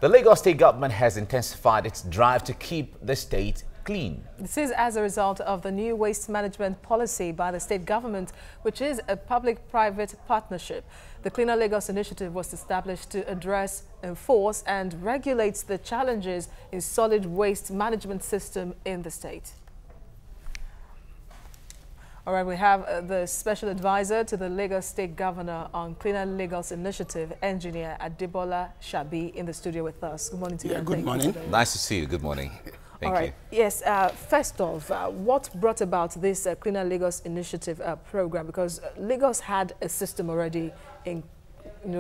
The Lagos state government has intensified its drive to keep the state clean. This is as a result of the new waste management policy by the state government, which is a public-private partnership. The Cleaner Lagos initiative was established to address, enforce and regulate the challenges in solid waste management system in the state. All right, we have the special advisor to the Lagos State Governor on Cleaner Lagos Initiative, Engineer Adebola Shabi, in the studio with us. Good morning to you. Good morning. Nice to see you. Good morning. Thank you. Yes, first off, what brought about this Cleaner Lagos Initiative program? Because Lagos had a system already in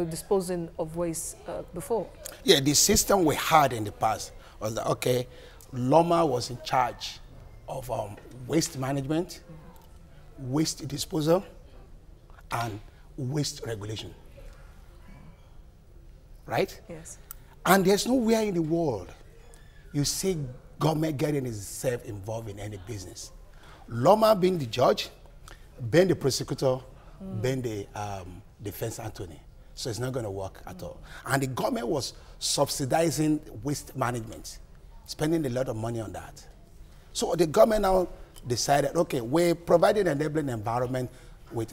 disposing of waste before. Yeah, the system we had in the past was that, okay, Loma was in charge of waste management, waste disposal, and waste regulation. Right? Yes. And there's nowhere in the world you see government getting itself involved in any business. Loma being the judge, being the prosecutor, being the defense attorney. So it's not going to work at all. And the government was subsidizing waste management, spending a lot of money on that. So the government now decided, okay, we're providing an enabling environment with,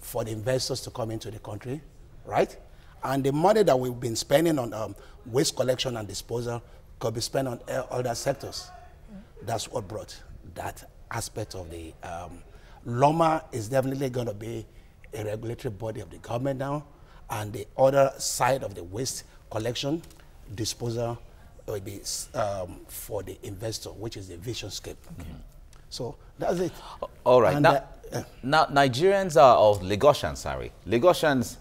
for the investors to come into the country, right? And the money that we've been spending on waste collection and disposal could be spent on other sectors. That's what brought that aspect of the Loma is definitely going to be a regulatory body of the government now, and the other side of the waste collection, disposal will be for the investor, which is the vision scape. Okay. So that's it. All right. And, now, Nigerians are, or Lagosians, sorry, Lagosians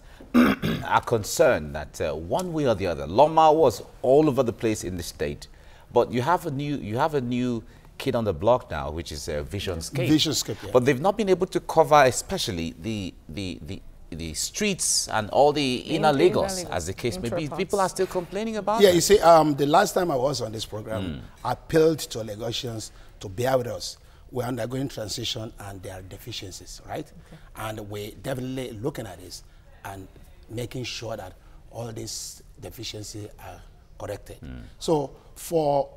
are concerned that one way or the other, Loma was all over the place in the state, but you have a new kid on the block now, which is Visionscape. Visionscape, yeah. But they've not been able to cover, especially the streets and all the inner Lagos, as the case may be. People are still complaining about it. Yeah, you see, the last time I was on this program, I appealed to Lagosians to bear with us. We're undergoing transition and there are deficiencies, right? Okay. And we're definitely looking at this and making sure that all these deficiencies are corrected. So for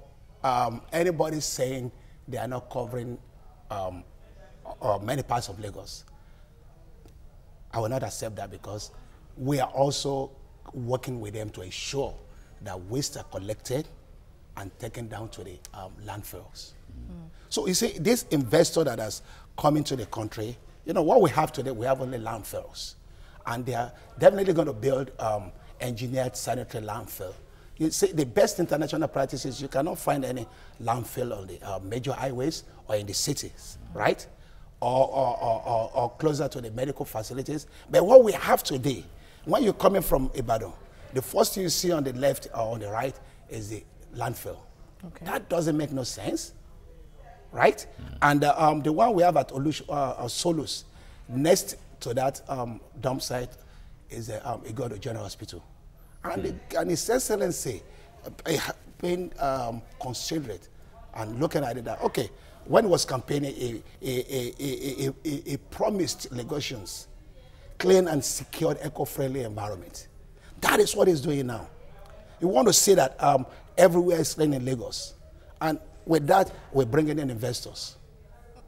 anybody saying they are not covering many parts of Lagos, I will not accept that, because we are also working with them to ensure that waste are collected and taken down to the landfills. So you see, this investor that has come into the country, what we have today, we have only landfills. And they are definitely going to build engineered sanitary landfill. You see, the best international practice is you cannot find any landfill on the major highways or in the cities, right? Or closer to the medical facilities. But what we have today, when you're coming from Ibadan, the first thing you see on the left or on the right is the landfill. Okay. That doesn't make no sense, right? And the one we have at Solus, next to that dump site is Igodo General Hospital. And His Excellency being considerate and looking at it that, okay, when he was campaigning, he promised Lagosians clean and secured, eco-friendly environment. That is what he's doing now. You want to see that everywhere is clean in Lagos. And with that, we're bringing in investors.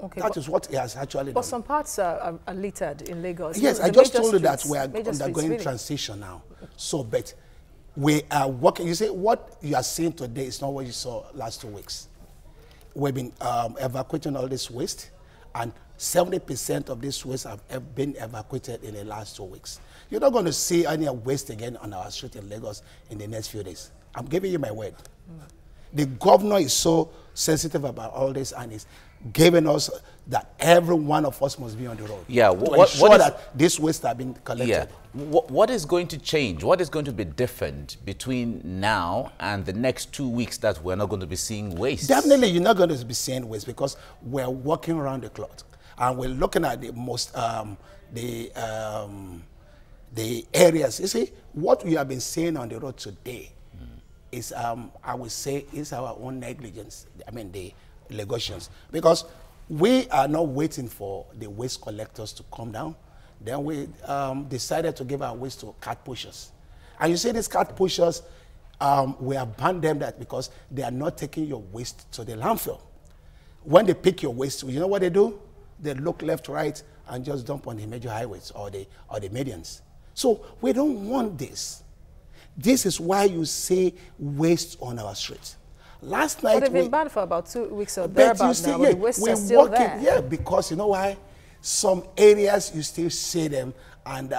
Okay, that is what he has actually done. But some parts are littered in Lagos. Yes, I just told you that we are undergoing transition now. So, but we are working. You see, what you are seeing today is not what you saw last 2 weeks. We've been evacuating all this waste, and 70% of this waste have been evacuated in the last 2 weeks. You're not going to see any waste again on our street in Lagos in the next few days. I'm giving you my word. The governor is so sensitive about all this, and is giving us that every one of us must be on the road. Yeah, to ensure that this waste have been collected. Yeah. What is going to change? What is going to be different between now and the next 2 weeks that we're not going to be seeing waste? Definitely, you're not going to be seeing waste, because we're working around the clock, and we're looking at the most the areas. You see, what we have been seeing on the road today is, I would say, is our own negligence. I mean, the Lagosians, because we are not waiting for the waste collectors to come down. Then we decided to give our waste to cart pushers. And you see, these cart pushers we have banned them that because they are not taking your waste to the landfill. When they pick your waste, you know what they do? They look left, right, and just dump on the major highways or the medians. So we don't want this. This is why you see waste on our streets. Last night, but they've been banned for about 2 weeks or thereabouts now, but the waste is still there. Yeah, because you know why? Some areas you still see them, and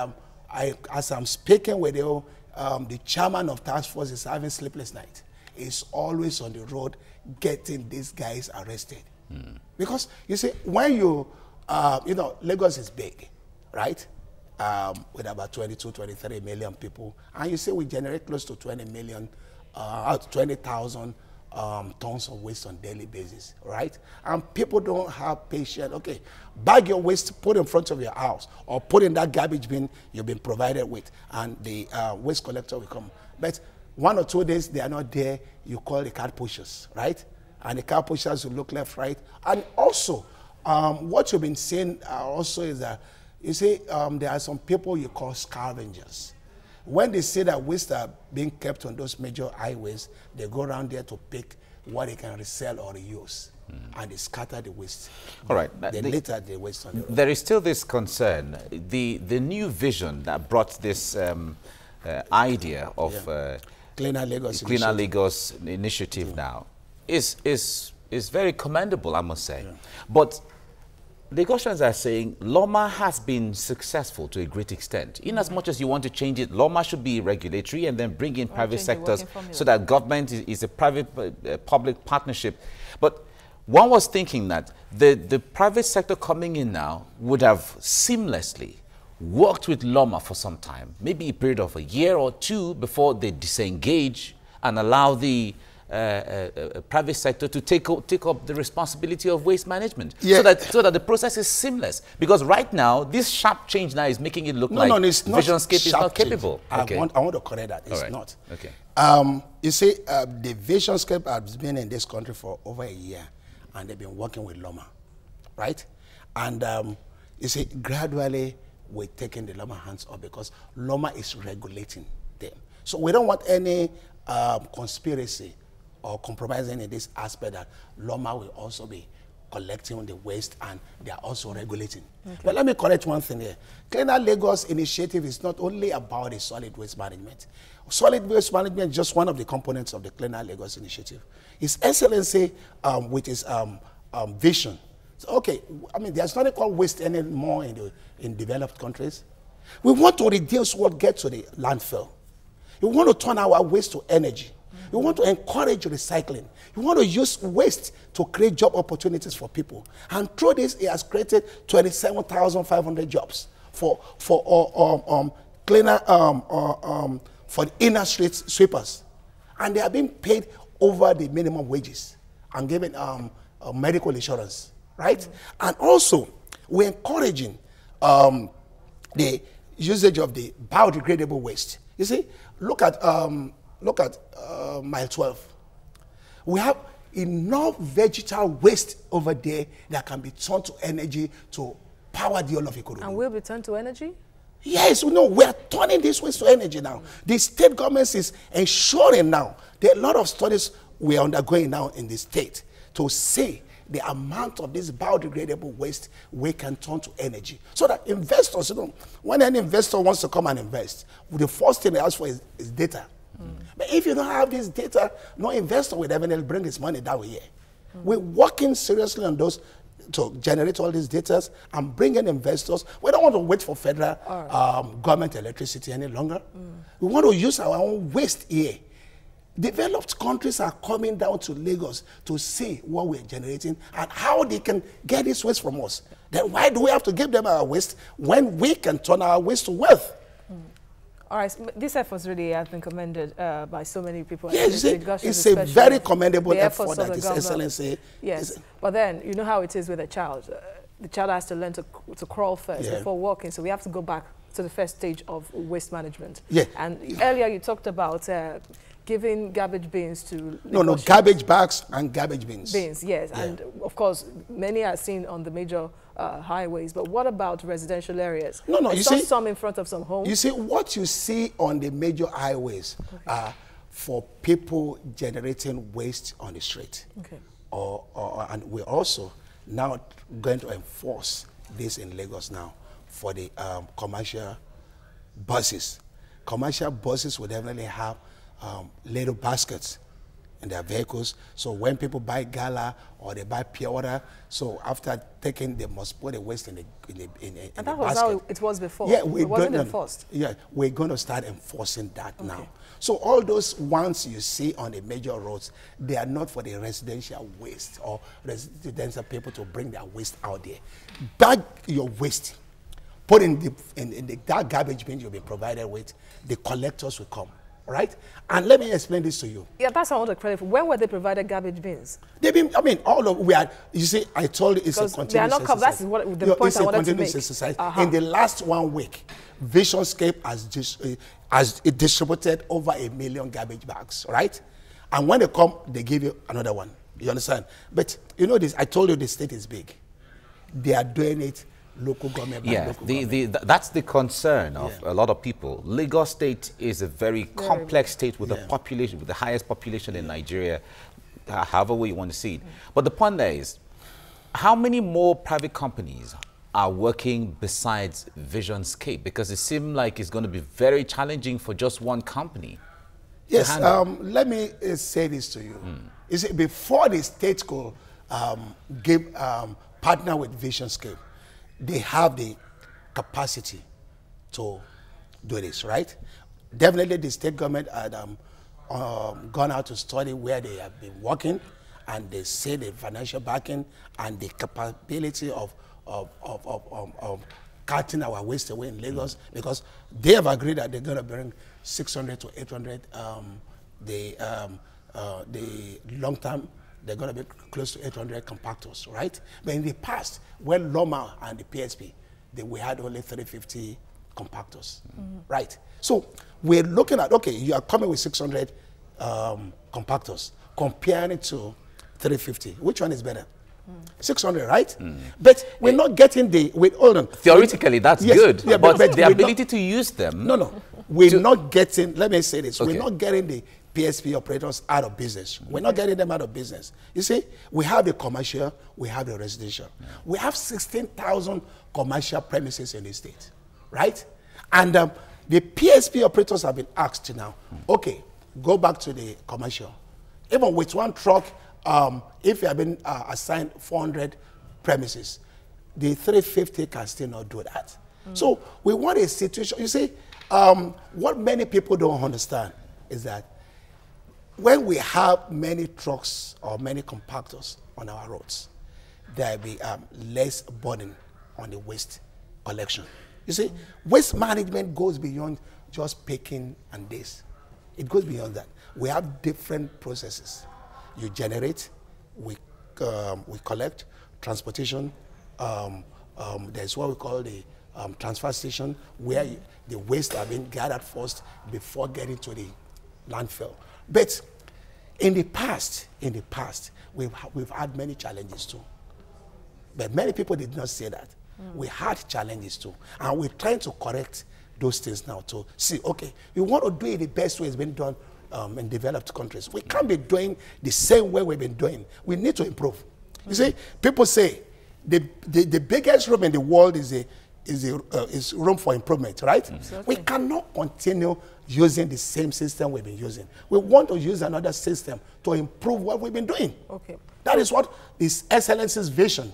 as I'm speaking with you, the chairman of task force is having sleepless night. He's always on the road getting these guys arrested. Because you see, when you know, Lagos is big, right? With about 22, 23 million people, and you say we generate close to 20,000 tons of waste on a daily basis, right? And people don't have patience. Okay, bag your waste, put in front of your house, or put in that garbage bin you've been provided with, and the waste collector will come. But 1 or 2 days they are not there, you call the car pushers, right? And the car pushers will look left, right. And also, what you've been saying also is that, you see, there are some people you call scavengers. When they see that waste are being kept on those major highways, they go around there to pick what they can resell or reuse, and they scatter the waste. All right. They litter the waste on the road. There is still this concern. The new vision that brought this idea of Cleaner Lagos initiative now is very commendable, I must say. But Lagosians are saying Loma has been successful to a great extent. In as much as you want to change it, Loma should be regulatory and then bring in private sectors so that government is a private-public partnership. But one was thinking that the private sector coming in now would have seamlessly worked with Loma for some time, maybe a period of a year or two before they disengage and allow the private sector to take up the responsibility of waste management, so that the process is seamless. Because right now, this sharp change now is making it look like Visionscape is not capable. Okay. I want to correct that. It's not. Okay. You see, the Visionscape has been in this country for over a year, and they've been working with Loma, right? And you see, gradually we're taking the Loma hands off because Loma is regulating them. So we don't want any conspiracy or compromising in this aspect that Loma will also be collecting the waste and they are also regulating. Okay. But let me correct one thing here. Cleaner Lagos initiative is not only about the solid waste management. Solid waste management is just one of the components of the Cleaner Lagos initiative. His Excellency, with his vision. So, okay, I mean, there's nothing called waste anymore in developed countries. We want to reduce what gets to the landfill. We want to turn our waste to energy. We want to encourage recycling. We want to use waste to create job opportunities for people. And through this, it has created 27,500 jobs for cleaner, for the inner street sweepers. And they are being paid over the minimum wages and given medical insurance, right? And also, we're encouraging the usage of the biodegradable waste. You see, look at mile 12. We have enough vegetal waste over there that can be turned to energy to power the whole of Ikorodu. And will be turned to energy? Yes, no, we are turning this waste to energy now. The state government is ensuring now. There are a lot of studies we are undergoing now in the state to see the amount of this biodegradable waste we can turn to energy. So that investors, you know, when an investor wants to come and invest, the first thing they ask for is data. But if you don't have this data, no investor will ever bring his money that way here. We're working seriously on those to generate all these data and bring in investors. We don't want to wait for federal government electricity any longer. We want to use our own waste here. Developed countries are coming down to Lagos to see what we're generating and how they can get this waste from us. Then why do we have to give them our waste when we can turn our waste to wealth? All right, so this effort really has been commended by so many people. Yes, it's a very commendable effort that His Excellency. Yes, but then you know how it is with a child. The child has to learn to crawl first before walking, so we have to go back to the first stage of waste management. Yeah. And earlier you talked about giving garbage bins to... No, garbage bags and garbage bins. Bins, yes. Yeah. And of course, many are seen on the major highways, but what about residential areas? No, you see some in front of some homes. You see, what you see on the major highways, for people generating waste on the street. Okay. And we're also now going to enforce this in Lagos now for the commercial buses. Commercial buses will definitely have little baskets in their vehicles. So when people buy gala or they buy pure water, so after taking, they must put the waste in the and that was basket. how it was before. Yeah, it wasn't enforced. Yeah, we're going to start enforcing that now. So all those ones you see on the major roads, they are not for the residential waste or residential people to bring their waste out there. Bag your waste, put in that garbage bin you've been provided with. The collectors will come. Right? And let me explain this to you. Yeah, that's what I want to credit for. When were they provided garbage bins? They've been, I mean, all of, we are, you see, I told you it's a continuous they are not exercise. That's what the point I wanted to make. Exercise. In the last 1 week, Visionscape has distributed over 1 million garbage bags, right? And when they come, they give you another one. You understand? But you know this, I told you the state is big. They are doing it local government by local government. That's the concern of a lot of people. Lagos State is a very complex state with a population, with the highest population in Nigeria, however way you want to see it. But the point there is, how many more private companies are working besides Visionscape? Because it seems like it's going to be very challenging for just one company. Yes, let me say this to you. You see, before the state could partner with Visionscape, they have the capacity to do this, right? Definitely the state government had gone out to study where they have been working, and they say the financial backing and the capability of cutting our waste away in Lagos, because they have agreed that they're going to bring 600 to 800, the long term, they're going to be close to 800 compactors, right? But in the past, when Loma and the PSP, we had only 350 compactors, right? So we're looking at, okay, you are coming with 600 compactors, comparing it to 350. Which one is better? 600, right? But we're not getting hold on. Theoretically, that's good, but the ability to use them. No, we're not getting, let me say this, we're not getting the PSP operators out of business. We're not getting them out of business. You see, we have the commercial, we have the residential. We have 16,000 commercial premises in the state, right? And the PSP operators have been asked now, okay, go back to the commercial. Even with one truck, if you have been assigned 400 premises, the 350 can still not do that. So we want a situation, you see, what many people don't understand is that when we have many trucks or many compactors on our roads, there will be less burden on the waste collection. You see, waste management goes beyond just picking and this. It goes beyond that. We have different processes. You generate, we collect, transportation. There's what we call the transfer station, where the waste are being gathered first before getting to the landfill. But in the past, we've had many challenges too. But many people did not say that. We had challenges too. And we're trying to correct those things now to see, okay, we want to do it the best way it's been done in developed countries. We can't be doing the same way we've been doing. We need to improve. You see, people say the biggest room in the world is room for improvement, right? We cannot continue using the same system we've been using. We want to use another system to improve what we've been doing. Okay. That is what His Excellency's vision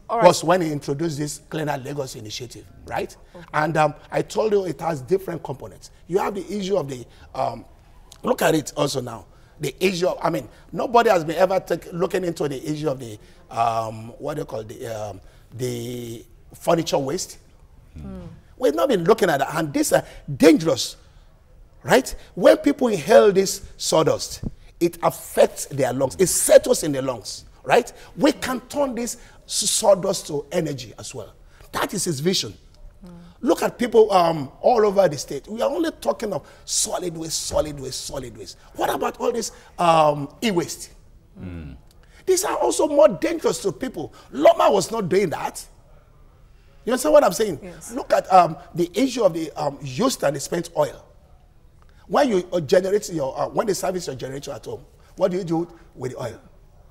was when he introduced this Cleaner Lagos initiative, right? And I told you it has different components. You have the issue of the, look at it also now. The issue of, I mean, nobody has been ever looking into the issue of the, what do you call the furniture waste. We've not been looking at that, and these are dangerous, right? When people inhale this sawdust, it affects their lungs. It settles in the lungs, right? We can turn this sawdust to energy as well. That is his vision. Look at people all over the state. We are only talking of solid waste, solid waste, solid waste. What about all this e-waste? These are also more dangerous to people. Loma was not doing that. You understand what I'm saying? Yes. Look at the issue of the used and spent oil. When you generate your, when they service your generator at home, what do you do with the oil?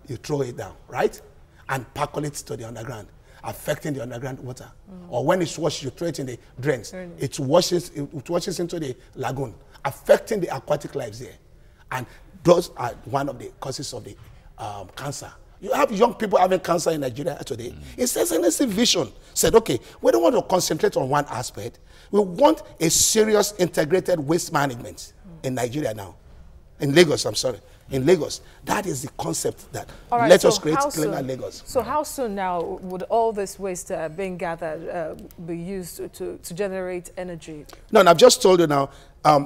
You throw it down, right? And percolate to the underground, affecting the underground water. Or when it's washed, you throw it in the drains. It washes into the lagoon, affecting the aquatic lives there. And those are one of the causes of the cancer. You have young people having cancer in Nigeria today. It's SNC vision said, okay, we don't want to concentrate on one aspect. We want a serious integrated waste management in Nigeria now. In Lagos, I'm sorry. In Lagos. That is the concept that let us create cleaner Lagos. So how soon now would all this waste being gathered be used to generate energy? No, and I've just told you now,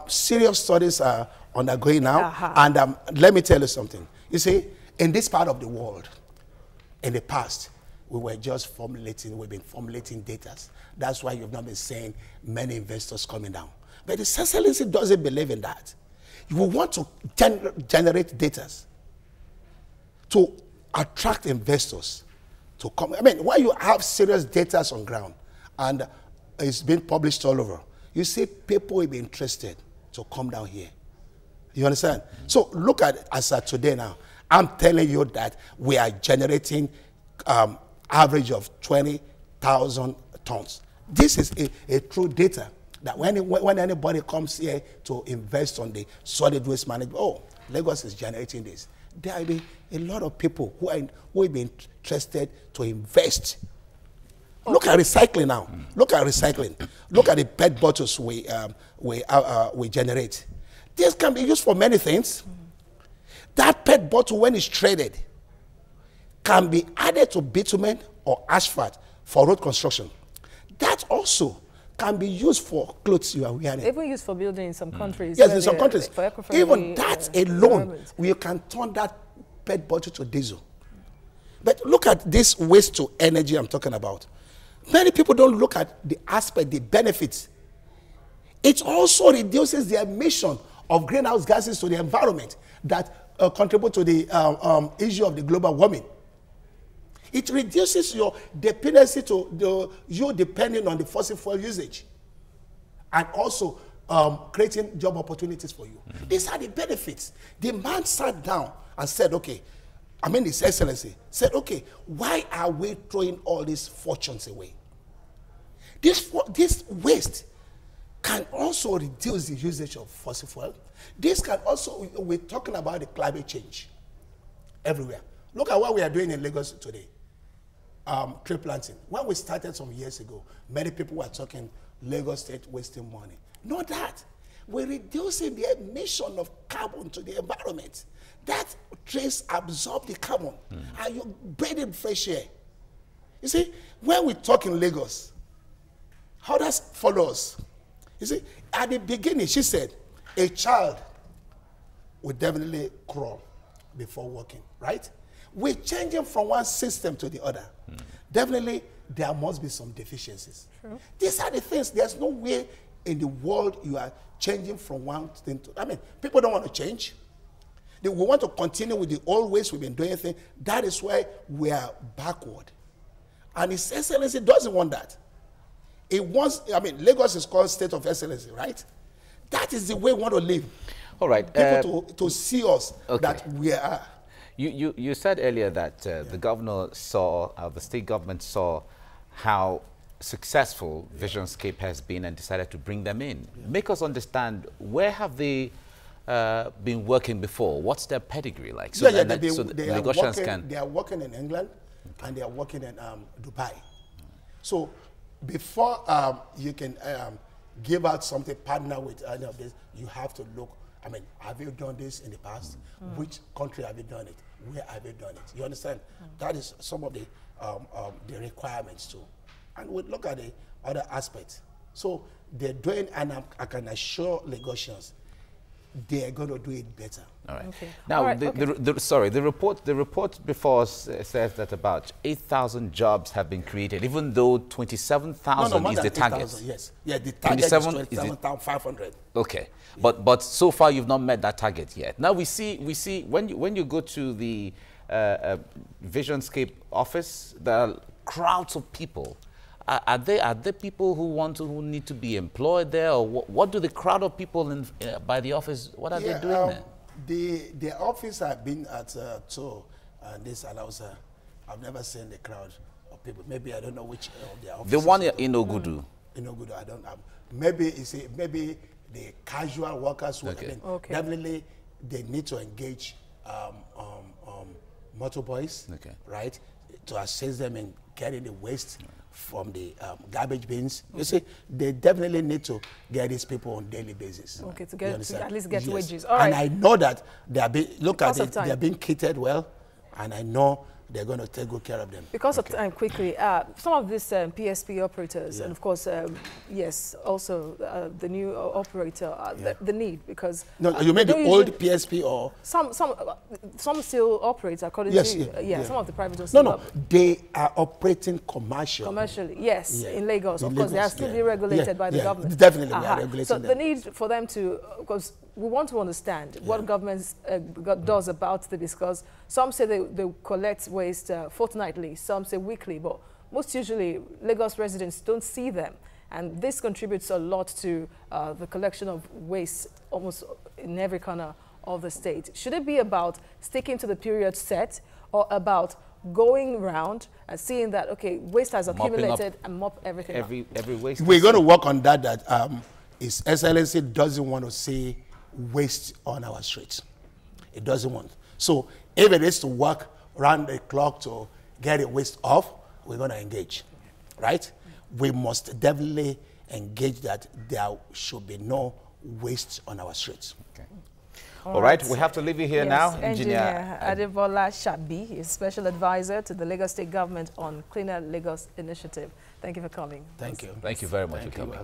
serious studies are undergoing now. And let me tell you something. You see, in this part of the world, in the past, we've been formulating data. That's why you've not been seeing many investors coming down. But the Excellency doesn't believe in that. You want to generate data to attract investors to come. I mean, when you have serious data on ground and it's been published all over, you see people will be interested to come down here. You understand? So look at as of today now. I'm telling you that we are generating average of 20,000 tons. This is a true data that when anybody comes here to invest on the solid waste management, oh, Lagos is generating this. There will be a lot of people who will be interested to invest. Okay. Look at recycling now. Look at recycling. Look at the PET bottles we generate. This can be used for many things. That PET bottle, when it's traded, can be added to bitumen or asphalt for road construction. That also can be used for clothes you are wearing. Even used for building in some countries. Yes, in some countries. Even that alone, you can turn that PET bottle to diesel. But look at this waste to energy I'm talking about. Many people don't look at the aspect, the benefits. It also reduces the emission of greenhouse gases to the environment that contribute to the issue of the global warming. It reduces your dependency to you depending on the fossil fuel usage, and also creating job opportunities for you. These are the benefits. The man sat down and said, okay, I mean His Excellency said, okay, why are we throwing all these fortunes away? This waste can also reduce the usage of fossil fuel. This can also, we're talking about the climate change everywhere. Look at what we are doing in Lagos today. Tree planting. When we started some years ago, many people were talking Lagos State wasting money. Not that. We're reducing the emission of carbon to the environment. That trees absorb the carbon and you breathe in fresh air. You see, when we talk in Lagos, how does follow us? You see, at the beginning, she said, a child would definitely crawl before walking, right? We're changing from one system to the other. Definitely, there must be some deficiencies. True. These are the things. There's no way in the world you are changing from one thing to, I mean, people don't want to change. We want to continue with the old ways we've been doing things. That is why we are backward. And His Excellency doesn't want that. It wants, I mean, Lagos is called State of Excellency, right? That is the way we want to live. All right. People to see us that we are. You said earlier that the governor saw, the state government saw how successful Visionscape has been and decided to bring them in. Make us understand, where have they been working before? What's their pedigree like? So they are working in England and they are working in Dubai. So before you can give out something, partner with any of this, you have to look. I mean, have you done this in the past? Which country have you done it? Where have you done it? You understand? That is some of the requirements too. And we look at the other aspects. So they're doing, and I can assure Lagosians, they are going to do it better. All right. Okay. Now, the report before us says that about 8,000 jobs have been created, even though 27,000 is the target. Yes. Yeah, the target is 27,500. Okay. Yeah. But so far you've not met that target yet. Now we see when you go to the Visionscape office, there are crowds of people. are there people who need to be employed there, or what do the crowd of people in by the office, what are they doing there? The office I've been at too, and this allows I've never seen the crowd of people. Maybe I don't know which of their offices. The one in Ogudu. In Ogudu, I don't have. Maybe maybe the casual workers who definitely they need to engage motor boys, right, to assist them in getting the waste from the garbage bins. You see, they definitely need to get these people on a daily basis. Okay, to at least get wages. All right. And I know that they are being, look at it, they are being catered well, and I know they're going to take good care of them. Because of time, quickly, some of these PSP operators, and of course, yes, also the new operator, the need, because... No, you mean the old PSP or... Some still operate according to you. Yeah, some of the private ones. No, they are operating commercially. Commercially, yes, in Lagos. Of course, they are still being regulated by the government. Definitely, we are regulating so them. the need for them to... Because we want to understand what government does about this, because some say they collect waste fortnightly, some say weekly, but most usually Lagos residents don't see them, and this contributes a lot to the collection of waste almost in every corner of the state. Should it be about sticking to the period set, or about going around and seeing that, okay, waste has accumulated and mop everything every waste? We're going to work on that, His Excellency doesn't want to see waste on our streets. It doesn't want. So if it is to work around the clock to get the waste off, we're going to engage, right? We must definitely engage that there should be no waste on our streets. Okay. All right, we have to leave you here now. Engineer Adebola Shabi is Special Advisor to the Lagos State Government on Cleaner Lagos Initiative. Thank you for coming. Thank you. Thank you very much for coming.